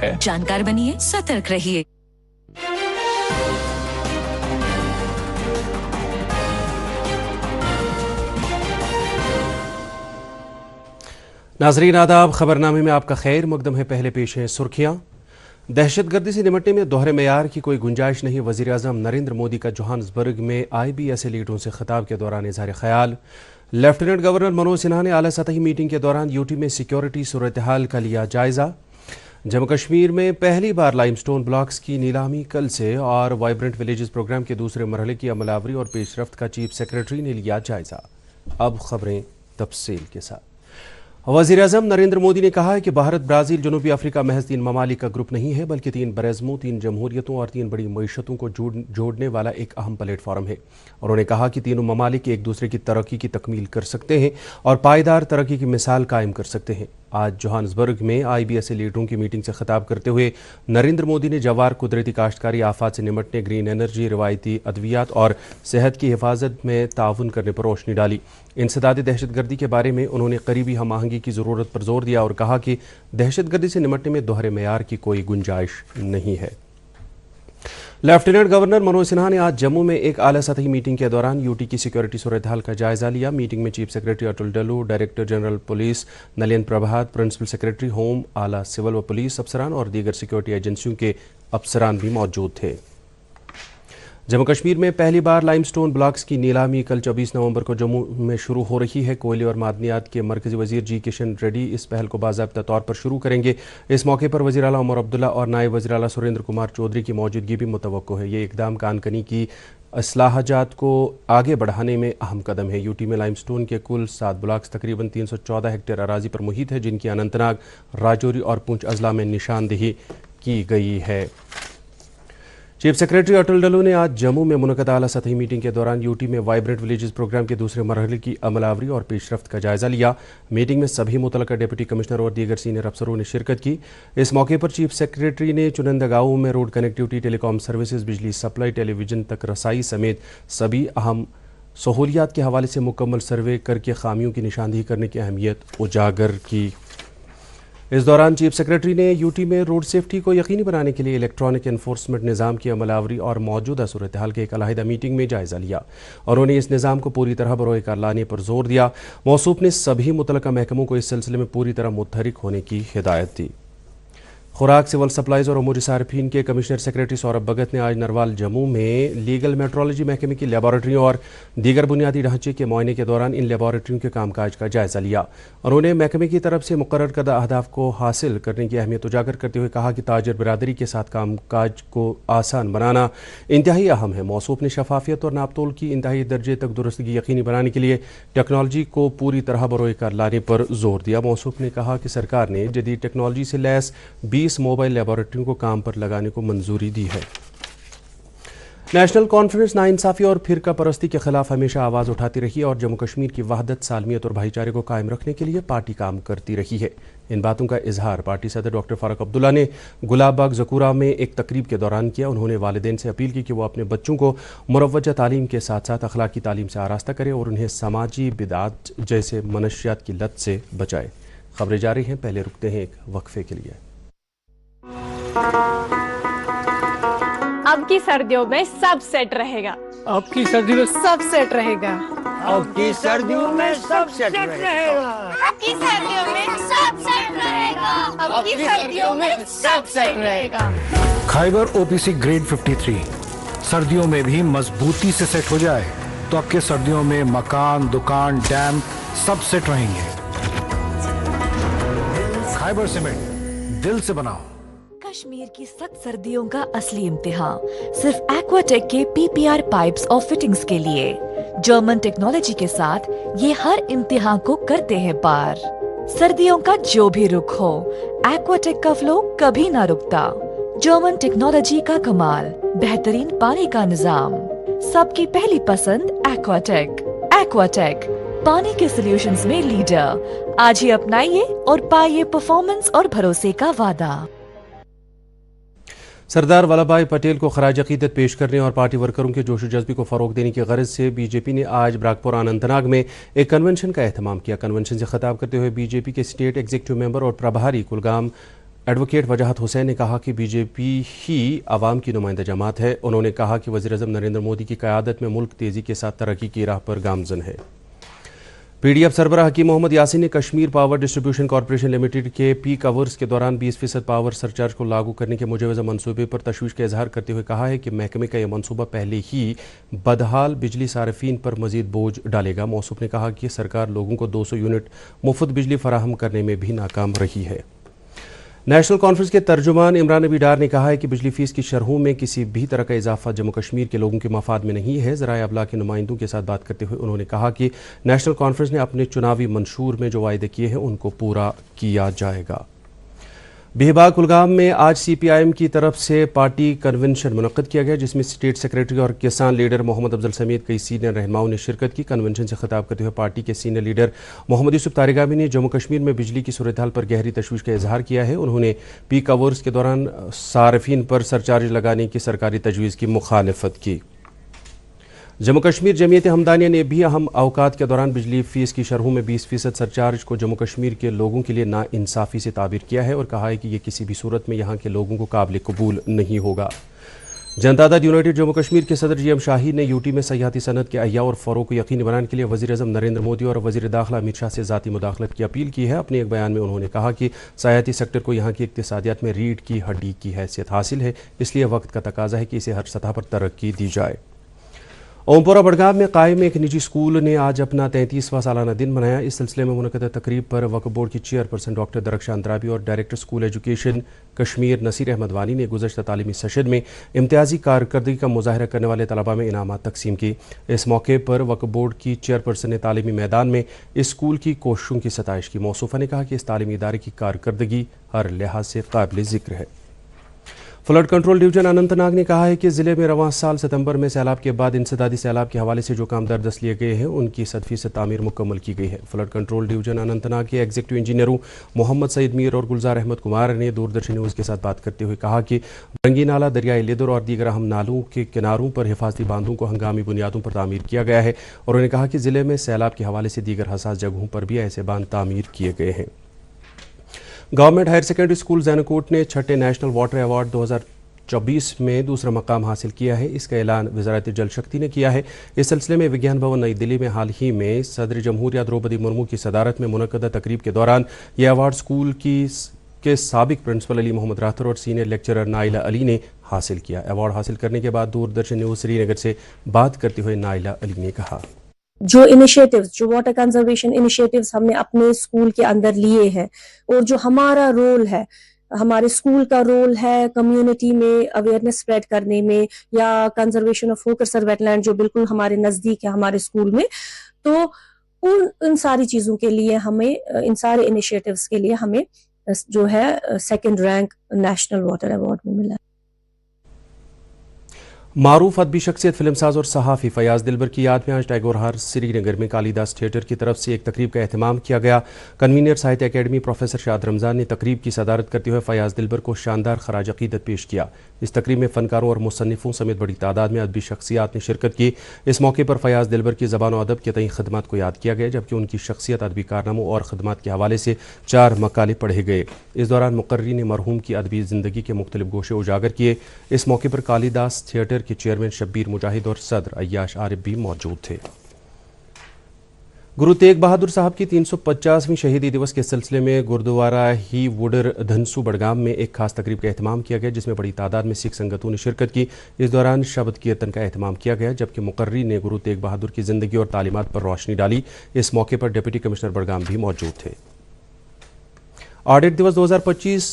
है। जानकार बनिए, सतर्क रहिए। नाजरीन आदाब, खबरनामे में आपका खैर मकदम है। पहले पेश है सुर्खियां। दहशतगर्दी से निपटने में दोहरे मेयार की कोई गुंजाइश नहीं। वज़ीर आज़म नरेंद्र मोदी का जोहान्सबर्ग में IBS लीडरों से खिताब के दौरान इज़हार ख्याल। लेफ्टिनेंट गवर्नर मनोज सिन्हा ने आला सतही मीटिंग के दौरान यूटी में सिक्योरिटी सूरत हाल का लिया जायजा। जम्मू कश्मीर में पहली बार लाइमस्टोन ब्लॉक्स की नीलामी कल से और वाइब्रेंट विलेजेस प्रोग्राम के दूसरे मरहले की अमलावरी और पेशरफ्त का चीफ सेक्रेटरी ने लिया जायजा। अब खबरें तफसील के साथ। वज़ीर आज़म नरेंद्र मोदी ने कहा है कि भारत, ब्राज़ील, जनूबी अफ्रीका महज 3 ममालिक का ग्रुप नहीं है, बल्कि 3 बरअज़मों, 3 जमहूरियतों और 3 बड़ी मईशतों को जोड़ने वाला एक अहम प्लेटफॉर्म है। उन्होंने कहा कि तीनों ममालिक एक दूसरे की तरक्की की तकमील कर सकते हैं और पायदार तरक्की की मिसाल कायम कर सकते हैं। आज जोहान्सबर्ग में IBS लीडरों की मीटिंग से खिताब करते हुए नरेंद्र मोदी ने जवार, कुदरती काश्तकारी, आफात से निमटने, ग्रीन एनर्जी, रिवायती अद्वियात और सेहत की हिफाजत में ताउन करने पर रोशनी डाली। इंसदाद दहशतगर्दी के बारे में उन्होंने करीबी हम आहंगी की ज़रूरत पर जोर दिया और कहा कि दहशतगर्दी से निमटने में दोहरे मेयार की कोई गुंजाइश नहीं है। लेफ्टिनेंट गवर्नर मनोज सिन्हा ने आज जम्मू में एक आला सतही मीटिंग के दौरान यूटी की सिक्योरिटी सूरत हाल का जायजा लिया। मीटिंग में चीफ सेक्रेटरी अतुल डल्लू, डायरेक्टर जनरल पुलिस नलिन प्रभात, प्रिंसिपल सेक्रेटरी होम, आला सिविल व पुलिस अफसरान और दीगर सिक्योरिटी एजेंसियों के अफसरान भी मौजूद थे। जम्मू कश्मीर में पहली बार लाइमस्टोन ब्लॉक्स की नीलामी कल 24 नवंबर को जम्मू में शुरू हो रही है। कोयले और मादनियात के मरकजी वजीर जी किशन रेड्डी इस पहल को बाज़ाब्ता तौर पर शुरू करेंगे। इस मौके पर वज़ीर आला उमर अब्दुल्ला और नायब वज़ीर आला सुरेंद्र कुमार चौधरी की मौजूदगी भी मुतवक्को है। ये इक़दाम कानकनी की इस्लाहाजात को आगे बढ़ाने में अहम कदम है। यूटी में लाइमस्टोन के कुल 7 ब्लॉक्स तकरीबन 314 हेक्टेयर अराजी पर मुहित है, जिनकी अनंतनाग, राजौरी और पुंछ अजला में निशानदेही की गई है। चीफ सेक्रेटरी अतुल डल्लू ने आज जम्मू में मुनक़दा आला सतही मीटिंग के दौरान यूटी में वाइब्रेंट विलेजेस प्रोग्राम के दूसरे मरहले की अमलावरी और पेशरफ्त का जायजा लिया। मीटिंग में सभी मुतल्लका डिप्टी कमिश्नर और दीगर सीनियर अफसरों ने शिरकत की। इस मौके पर चीफ सेक्रेटरी ने चुनिंदा गाँवों में रोड कनेक्टिविटी, टेलीकॉम सर्विसेज, बिजली सप्लाई, टेलीविजन तक रसाई समेत सभी अहम सहूलियात के हवाले से मुकम्मल सर्वे करके खामियों की निशानदेही करने की अहमियत उजागर की। इस दौरान चीफ सेक्रेटरी ने यूटी में रोड सेफ्टी को यकीनी बनाने के लिए इलेक्ट्रॉनिक एनफोर्समेंट निज़ाम की अमलावरी और मौजूदा सूरत हाल के एक अलहदा मीटिंग में जायजा लिया और उन्होंने इस निज़ाम को पूरी तरह बरोए कार लाने पर जोर दिया। मौसूफ ने सभी मुतल्लका महकमों को इस सिलसिले में पूरी तरह मुतहरिक होने की हिदायत दी। खुराक, सिविल सप्लाइज और उमूर सार्फिन के कमिश्नर सेक्रेटरी सौरभ भगत ने आज नरवाल जम्मू में लीगल मेट्रोलॉजी महकमे की लेबॉरेटरियों और दीगर बुनियादी ढांचे के मुआयने के दौरान इन लेबॉरेटरियों के कामकाज का जायजा लिया। उन्होंने महकमे की तरफ से मुकर्रर करदा अहदाफ को हासिल करने की अहमियत उजागर करते हुए कहा कि ताजर बिरादरी के साथ कामकाज को आसान बनाना इंतहाई अहम है। मौसूफ ने शफाफियत और नापतोल की इंतहाई दर्जे तक दुरुस्तगी यकीनी बनाने के लिए टेक्नोलॉजी को पूरी तरह बरोए कार लाने पर जोर दिया। मौसूफ ने कहा कि सरकार ने जदीद टेक्नोलॉजी से लैस 20 मोबाइल लेबॉरेटरियों को काम पर लगाने को मंजूरी दी है। नेशनल कॉन्फ्रेंस नाइंसाफी और फिरका परस्ती के खिलाफ हमेशा आवाज़ उठाती रही और जम्मू कश्मीर की वहदत, सालमियत और भाईचारे को कायम रखने के लिए पार्टी काम करती रही है। इन बातों का इजहार पार्टी सदर डॉक्टर फारूक अब्दुल्ला ने गुलाब बाग ज़कूरा में एक तकरीब के दौरान किया। उन्होंने वालिदैन से अपील की कि वो अपने बच्चों को मुरव्वजा तालीम के साथ साथ अखलाकी तालीम से आरास्ता करें और उन्हें समाजी बिदात जैसे मनशियात की लत से बचाए। खबरें जारी हैं, पहले रुकते हैं एक वक्फे के लिए। अब की सर्दियों में सब सेट रहेगा। अब की सर्दियों में सब सेट रहेगा। अब की सर्दियों में सब सेट रहेगा। अब की सर्दियों में सब सेट रहेगा। अब की सर्दियों में सब सेट रहेगा। खाइबर OPC ग्रेड 53 सर्दियों में भी मजबूती से सेट हो जाए तो आपके सर्दियों में मकान, दुकान, डैम सब सेट रहेंगे। खाइबर सीमेंट, दिल से बनाओ। कश्मीर की सख्त सर्दियों का असली इम्तिहान सिर्फ एक्वाटेक के PPR पाइप्स और फिटिंग्स के लिए। जर्मन टेक्नोलॉजी के साथ ये हर इम्तिहान को करते हैं पार। सर्दियों का जो भी रुख हो, एक्वाटेक का फ्लो कभी ना रुकता। जर्मन टेक्नोलॉजी का कमाल, बेहतरीन पानी का निजाम, सबकी पहली पसंद एक्वाटेक। एक्वाटेक पानी के सॉल्यूशंस में लीडर। आज ही अपनाइए और पाइए परफॉर्मेंस और भरोसे का वादा। सरदार वल्लभ भाई पटेल को खराज अकीदत पेश करने और पार्टी वर्करों के जोश जज्बे को फ़रोग देने की गरज से बीजेपी ने आज ब्राकपुर अनंतनाग में एक कन्वेंशन का एहतमाम किया। कन्वेंशन से खिताब करते हुए बीजेपी के स्टेट एग्जीक्यूटिव मेंबर और प्रभारी कुलगाम ایڈوکیٹ وجاہت حسین نے کہا کہ بی جے پی ہی عوام کی نمائندہ جماعت ہے. انہوں نے کہا کہ وزیر اعظم نریندر مودی کی قیادت میں ملک تیزی کے ساتھ ترقی کی راہ پر گامزن ہے. پی ڈی ایف سربراہ حکیم محمد یاسین نے Kashmir power distribution corporation limited کے پیک آورز کے دوران 20% پاور سرچارج کو لاگو کرنے کے مجوزہ منصوبے پر تشویش کا اظہار کرتے ہوئے کہا ہے کہ محکمے کا یہ منصوبہ پہلے ہی بدحال بجلی صارفین پر مزید بوجھ ڈالے گا. موصوف نے کہا کہ سرکار لوگوں کو 200 یونٹ مفت بجلی فراہم کرنے میں بھی ناکام رہی ہے. نیشنل کانفرنس کے ترجمان عمران نبی ڈار نے کہا ہے کہ بجلی فیس کی شرحوں میں کسی بھی طرح کا اضافہ جموں کشمیر کے لوگوں کے مفاد میں نہیں ہے. ذرائع ابلاغ کے نمائندوں کے ساتھ بات کرتے ہوئے انہوں نے کہا کہ نیشنل کانفرنس نے اپنے چناوی منشور میں جو وعدے کیے ہیں ان کو پورا کیا جائے گا. بہباغ کلگام میں آج سی پی آئی ایم کی طرف سے پارٹی کنونشن منعقد کیا گیا جس میں اسٹیٹ سیکریٹری اور کسان لیڈر محمد افضل سمیت کئی سینئر رہنماؤں نے شرکت کی. کنونشن سے خطاب کرتے ہوئے پارٹی کے سینئر لیڈر محمد یوسف تارگامی نے جموں کشمیر میں بجلی کی صورتحال پر گہری تشویش کا اظہار کیا ہے. انہوں نے پیک آورز کے دوران صارفین پر سرچارج لگانے کی سرکاری تجویز کی مخالفت کی. جموں کشمیر جمعیت ہمدانیہ نے بھی اہم اوقات کے دوران بجلی فیس کی شرحوں میں 20% سرچارج کو جموں کشمیر کے لوگوں کے لیے ناانصافی سے تعبیر کیا ہے اور کہا ہے کہ یہ کسی بھی صورت میں یہاں کے لوگوں کو قابل قبول نہیں ہوگا. جنتا دل یونائٹڈ جموں کشمیر کے صدر جی ایم شاہین نے یوٹی میں سیاحتی صنعت کے احیاء اور فروغ کو یقینی بنانے کے لیے وزیر اعظم نریندر مودی اور وزیر داخلہ امت شاہ سے ذاتی مداخلت کی اپیل کی ہے. اپنے ایک بیان میں انہوں نے کہا کہ سیاحتی سیکٹر کو یہاں کی اقتصادیات میں ریڑھ کی ہڈی کی حیثیت حاصل ہے, اس لیے وقت کا تقاضا ہے کہ اسے ہر سطح پر ترقی دی جائے. اومپورہ بڑگام میں قائم ایک نجی اسکول نے آج اپنا 33واں سالانہ دن منایا. اس سلسلے میں منعقدہ تقریب پر وقف بورڈ کی چیئرپرسن ڈاکٹر درخشاں اندرابی اور director school education Kashmir Nasir Ahmad Wani نے گزشتہ تعلیمی سیشن میں امتیازی کارکردگی کا مظاہرہ کرنے والے طلباء میں انعامات تقسیم کی. اس موقع پر وقف بورڈ کی چیئرپرسن نے تعلیمی میدان میں اسکول کی کوششوں کی ستائش کی. موصوفہ نے کہا کہ اس تعلیمی ادارے کی کارکردگی ہر لحاظ سے قابل ذکر ہے. Flood control division Anant Nag نے کہا ہے کہ ضلع میں رواں سال ستمبر میں سیلاب کے بعد انسدادی سیلاب کے حوالے سے جو کام دست لیے گئے ہیں ان کی 100% تعمیر مکمل کی گئی ہے. Flood control division Anant Nag کے ایگزیکٹو انجینئروں محمد سعید میر اور گلزار احمد کمار نے دوردرشن نیوز کے ساتھ بات کرتے ہوئے کہا کہ برنگی نالہ, دریائے لیدر اور دیگر اہم نالوں کے کناروں پر حفاظتی باندھوں کو ہنگامی بنیادوں پر تعمیر کیا گیا ہے, اور انہوں نے کہا کہ ضلع میں سیلاب کے حوالے سے دیگر حساس جگہوں پر بھی ایسے باندھ تعمیر کیے گئے ہیں. گورنمنٹ ہائر سیکنڈری اسکول زینوکوٹ نے چھٹے نیشنل واٹر ایوارڈ 2024 میں دوسرا مقام حاصل کیا ہے. اس کا اعلان وزارت جل شکتی نے کیا ہے. اس سلسلے میں وگیان بھون نئی دلی میں حال ہی میں صدر جمہوریہ دروپدی مرمو کی صدارت میں منعقدہ تقریب کے دوران یہ ایوارڈ اسکول کے سابق پرنسپل علی محمد راہتر اور سینئر لیکچرر نائلہ علی نے حاصل کیا. ایوارڈ حاصل کرنے کے بعد دوردرشن نیوز سری نگر سے بات کرتے ہوئے نائلہ علی نے کہا جو انیشیٹیوز, جو واٹر کنزرویشن انیشیٹیوز ہم نے اپنے اسکول کے اندر لیے ہیں اور جو ہمارا رول ہے, ہمارے اسکول کا رول ہے کمیونٹی میں اویئرنیس اسپریڈ کرنے میں, یا کنزرویشن آف فوکسر ویٹ لینڈ جو بالکل ہمارے نزدیک ہے ہمارے اسکول میں, تو ان ساری چیزوں کے لیے ہمیں, ان سارے انیشیٹیوز کے لیے ہمیں جو ہے 2nd rank national water award میں ملا. معروف ادبی شخصیت فلم ساز اور صحافی فیاض دلبر کی یاد میں آج ٹیگور ہار سری نگر میں کالی داس تھیٹر کی طرف سے ایک تقریب کا اہتمام کیا گیا. کنوینر ساہتیہ اکیڈمی پروفیسر شاد رمضان نے تقریب کی صدارت کرتے ہوئے فیاض دلبر کو شاندار خراج عقیدت پیش کیا. اس تقریب میں فنکاروں اور مصنفوں سمیت بڑی تعداد میں ادبی شخصیات نے شرکت کی. اس موقع پر فیاض دلبر کی زبان و ادب کے تئیں خدمات کو یاد کیا گیا, جبکہ ان کی شخصیت, ادبی کارناموں اور خدمات کے حوالے سے 4 مقالے پڑھے گئے. اس دوران مقررین نے مرحوم کی ادبی زندگی کے مختلف گوشے اجاگر کیے. اس موقع پر کالی داس تھیٹر کے چیئرمین شبیر مجاہد اور صدر عیاش عارف بھی موجود تھے. گرو تیگ بہادر صاحب کی 350ویں شہیدی دیوس کے سلسلے میں گردوارہ ہی وڈر دھنسو بڑگام میں ایک خاص تقریب کا اہتمام کیا گیا, جس میں بڑی تعداد میں سکھ سنگتوں نے شرکت کی. اس دوران شبد کیرتن کا اہتمام کیا گیا, جبکہ مقررین نے گرو تیگ بہادر کی زندگی اور تعلیمات پر روشنی ڈالی. اس موقع پر ڈپٹی کمشنر بڑگام بھی موجود تھے. آڈٹ دیوس 2025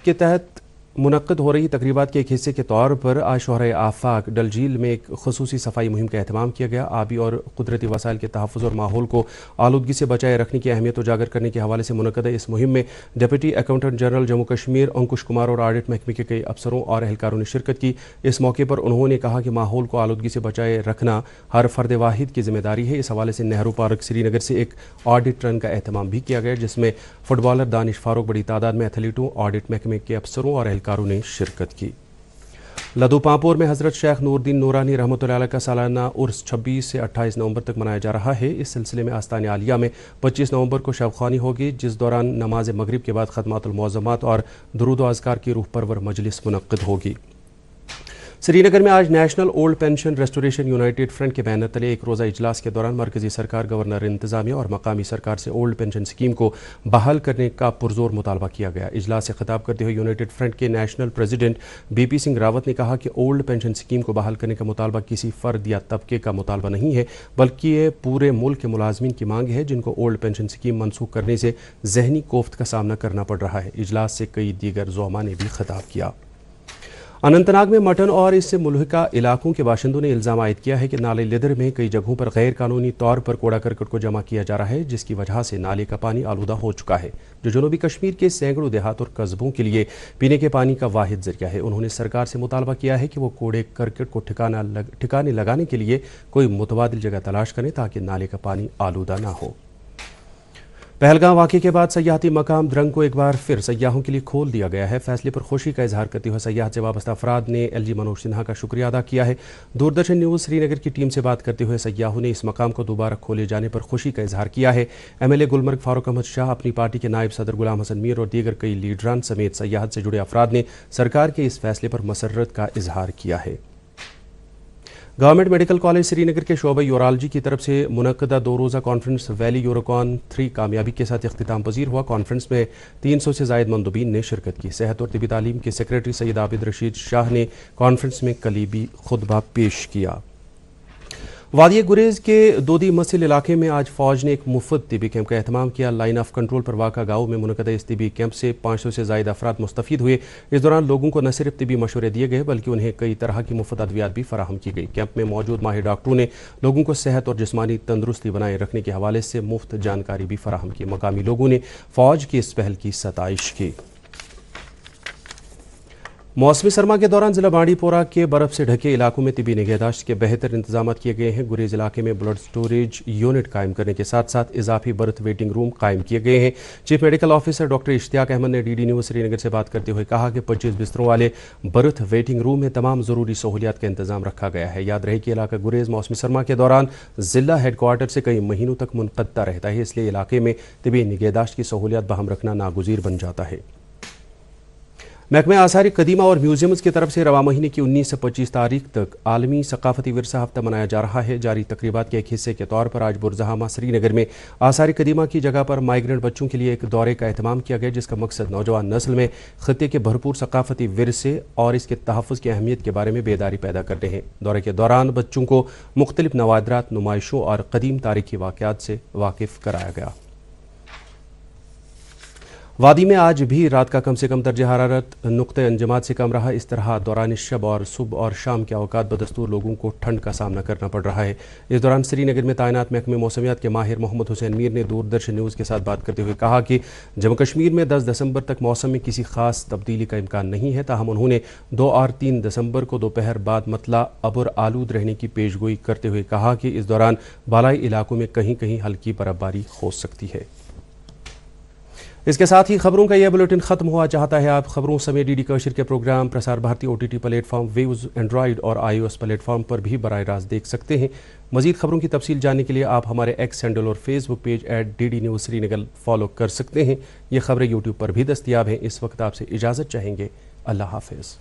کے تحت منعقد ہو رہی تقریبات کے ایک حصے کے طور پر آج شہرۂ آفاق ڈل جھیل میں ایک خصوصی صفائی مہم کا اہتمام کیا گیا. آبی اور قدرتی وسائل کے تحفظ اور ماحول کو آلودگی سے بچائے رکھنے کی اہمیت اجاگر کرنے کے حوالے سے منعقدہ اس مہم میں deputy accountant general Jammu Kashmir Ankush Kumar اور آڈٹ محکمے کے کئی افسروں اور اہلکاروں نے شرکت کی. اس موقع پر انہوں نے کہا کہ ماحول کو آلودگی سے بچائے رکھنا ہر فرد واحد کی ذمہ داری ہے. اس حوالے سے نہرو پارک سری نگر سے ایک آڈٹ رن کا اہتمام بھی کیا گیا, جس میں فٹ بالر دانش فاروق, بڑی تعداد میں ایتھلیٹوں, آڈٹ محکمے کے افسروں اور اہلکاروں نے شرکت کی. लदू पांपोर में हज़रत शेख नूरुद्दीन नूरानी रहमतुल्लाह अलैह का सालाना उर्स 26 से 28 नवंबर तक मनाया जा रहा है। इस सिलसिले में आस्तान आलिया में 25 नवंबर को शब ख्वानी होगी, जिस दौरान नमाज मगरिब के बाद खदमातुल मौज़मात और दुरूद व अज़कार की रूह परवर मजलिस मुनक्किद होगी। श्रीनगर में आज national old pension restoration United front के बैनर तले एक रोज़ा इजलास के दौरान मरकजी सरकार, गवर्नर इंतजामिया और मकामी सरकार से ओल्ड पेंशन स्कीम को बहाल करने का पुरजोर मुतालबा किया गया। इजलास से खिताब करते हुए यूनाइटेड फ्रंट के national president BP Singh Rawat ने कहा कि ओल्ड पेंशन स्कीम को बहाल करने का मुतालबा किसी फ़र्द या तबके का मुतालबा नहीं है, बल्कि ये पूरे मुल्क के मुलाजमीन की मांग है जिनको ओल्ड पेंशन स्कीम मनसूख करने से जहनी कोफ्त का सामना करना पड़ रहा है। इजलास से कई दीगर ज़ुअमा ने भी खिताब किया। अनंतनाग में मटन और इससे मुल्हिका इलाकों के बाशिंदों ने इल्ज़ाम आयद किया है कि नाले लिदर में कई जगहों पर गैर कानूनी तौर पर कूड़ा करकट को जमा किया जा रहा है, जिसकी वजह से नाले का पानी आलूदा हो चुका है, जो जनूबी कश्मीर के सैकड़ों देहात और कस्बों के लिए पीने के पानी का वाहिद जरिया है। उन्होंने सरकार से मुतालबा किया है कि वो कूड़े करकट को ठिकाने लगाने के लिए कोई मुतबादिल जगह तलाश करें ताकि नाले का पानी आलूदा ना हो। पहलगाम वाक़े के बाद सयाहती मकाम द्रंग को एक बार फिर सयाहों के लिए खोल दिया गया है। फैसले पर खुशी का इजहार करते हुए सयाहत से वाबस्ता अफराद ने LG मनोज सिन्हा का शुक्रिया अदा किया है। दूरदर्शन न्यूज़ श्रीनगर की टीम से बात करते हुए सयाहों ने इस मकाम को दोबारा खोले जाने पर खुशी का इजहार किया है। MLA गुलमर्ग फारूक अहमद शाह, अपनी पार्टी के नायब सदर गुलाम हसन मीर और दीगर कई लीडरान समेत सयाहत से जुड़े अफराद ने सरकार के इस फैसले पर मसर्रत का इजहार किया है। गवर्नमेंट मेडिकल कॉलेज श्रीनगर के शोबा यूरोलॉजी की तरफ से मुनक्किदा 2 रोज़ा कॉन्फ्रेंस वैली यूरोकॉन 3 कामयाबी के साथ इख्तिताम पजीर हुआ। कॉन्फ्रेंस में 300 से ज़ायद मंदुबीन ने शिरकत की। सेहत और तिबी तालीम के सेक्रेटरी सैयद आबिद रशीद शाह ने कॉन्फ्रेंस में कलीबी खुतबा पेश किया। वादी गुरेज के दोदी मसिल इलाके में आज फौज ने एक मुफ्त तिबी कैंप का एहतमाम किया। लाइन ऑफ कंट्रोल पर वाक़ा गाँव में मुनक़दा इस तिबी कैंप से 500 से ज़ायद अफराद मुस्तफ़ीद हुए। इस दौरान लोगों को न सिर्फ तिबी मशवरे दिए गए बल्कि उन्हें कई तरह की मुफ्त अद्वियात भी फराहम की गई। कैंप में मौजूद माहिर डॉक्टरों ने लोगों को सेहत और जिस्मानी तंदुरुस्ती बनाए रखने के हवाले से मुफ्त जानकारी भी फराहम की। मकामी लोगों ने फौज की इस पहल की सताइश की। मौसमी सरमा के दौरान जिला बांडीपोरा के बर्फ से ढके इलाकों में तिबी निगहदाश्त के बेहतर इंतजाम किए गए हैं। गुरेज इलाके में ब्लड स्टोरेज यूनिट कायम करने के साथ साथ इजाफी बर्थ वेटिंग रूम कायम किए गए हैं। Chief medical officer doctor Ishtiaq Ahmad ने DD न्यूज़ श्रीनगर से बात करते हुए कहा कि 25 बिस्तरों वाले बर्थ वेटिंग रूम में तमाम ज़रूरी सहूलियात का इंतजाम रखा गया है। याद रहे कि इलाका गुरेज मौसमी सरमा के दौरान जिला हेडक्वार्टर से कई महीनों तक मुनक़ता रहता है, इसलिए इलाके में तिबी निगहदाश्त की सहूलियात बहाम रखना नागुज़ीर बन जाता है। महकमा आसारी कदीमा और म्यूजियम्स की तरफ से रवा महीने की 19 से 25 तारीख तक आलमी सकाफती विरसा हफ्ता मनाया जा रहा है। जारी तकरीबात के एक हिस्से के तौर पर आज बुरजहामा श्रीनगर में आसारी कदीमा की जगह पर माइग्रेंट बच्चों के लिए एक दौरे का एहतमाम किया गया, जिसका मकसद नौजवान नस्ल में खत्ते के भरपूर सकाफती विरसे और इसके तहफ़्फ़ुज़ की अहमियत के बारे में बेदारी पैदा करते हैं। दौरे के दौरान बच्चों को मुख्तलिफ नवादरात, नुमाइशों और कदीम तारीखी वाक़यात से वाकिफ़ कराया गया। वादी में आज भी रात का कम से कम दर्जा हरारत नुक्ते अंजमात से कम रहा। इस तरह दौरान शब और सुबह और शाम के औकात बदस्तूर लोगों को ठंड का सामना करना पड़ रहा है। इस दौरान श्रीनगर में तैनात महकमे मौसमियात के माहिर मोहम्मद हुसैन मीर ने दूरदर्शन न्यूज़ के साथ बात करते हुए कहा कि जम्मू कश्मीर में 10 दिसंबर तक मौसम में किसी खास तब्दीली का इम्कान नहीं है। ताहम उन्होंने 2 और 3 दिसंबर को दोपहर बाद मतला अबर आलूद रहने की पेशगोई करते हुए कहा कि इस दौरान बालाई इलाकों में कहीं कहीं हल्की बर्फबारी हो सकती है। इसके साथ ही खबरों का यह बुलेटिन खत्म हुआ। चाहता है आप खबरों समेत DD कश्मीर के programme Prasar Bharati OTT platform, Waves, Android और iOS प्लेटफॉर्म पर भी बराह रास्त देख सकते हैं। मजीद खबरों की तफसील जानने के लिए आप हमारे X हैंडल और Facebook page @DD news Srinagar follow कर सकते हैं। ये खबरें YouTube पर भी दस्तियाब हैं। इस वक्त आपसे इजाज़त चाहेंगे। अल्लाह हाफिज़।